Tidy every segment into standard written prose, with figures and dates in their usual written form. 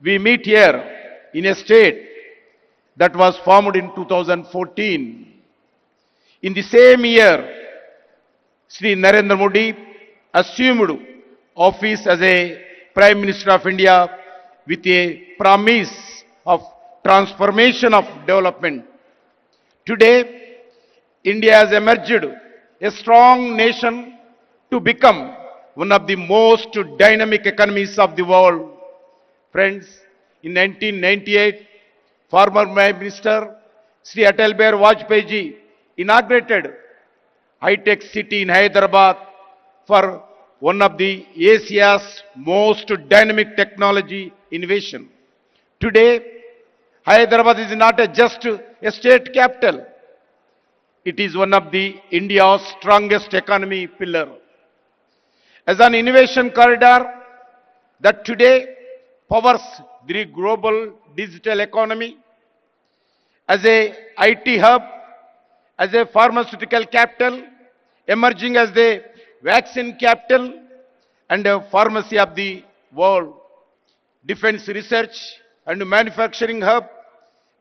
We meet here in a state that was formed in 2014. In the same year, Sri Narendra Modi assumed office as a Prime Minister of India with a promise of transformation of development. Today, India has emerged a strong nation to become one of the most dynamic economies of the world. Friends, in 1998, former Prime Minister Sri 𝗵𝗵𝗺 inaugurated high-tech city in Hyderabad for one of the Asia's most dynamic technology innovation. Today, Hyderabad is not just a state capital. It is one of the India's strongest economy pillar. As an innovation corridor that today powers the global digital economy, as a IT hub, as a pharmaceutical capital, emerging as the vaccine capital and a pharmacy of the world, defense research and manufacturing hub,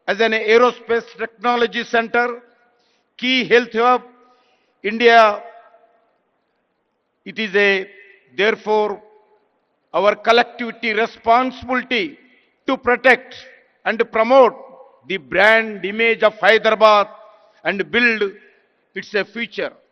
as an aerospace technology center, key health hub, India, it is therefore our collectivity responsibility to protect and promote the brand image of Hyderabad and build its future.